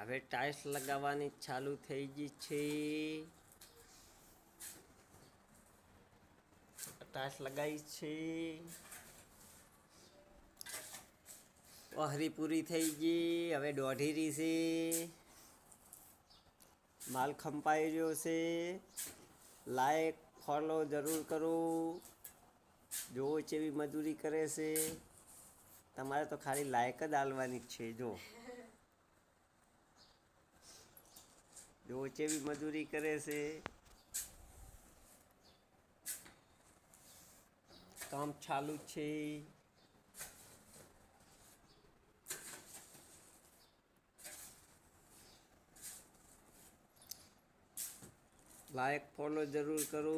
હવે ટાઇલ્સ લગાવવાની ચાલુ થઈ ગઈ છે. ટાઇલ્સ લગાવી છે. ઓહરી પૂરી થઈ ગઈ. હવે દોઢી રહી છે. માલ ખંપાઈ રહ્યો છે. લાઈક ફોલો જરૂર કરો. જો કેવી મજૂરી કરે છે. તમારે તો ખાલી લાઈક જ આલવાની જ છે. જો કેવી મજૂરી કરે છે. કામ ચાલુ છે. લાઈક ફોલો જરૂર કરો.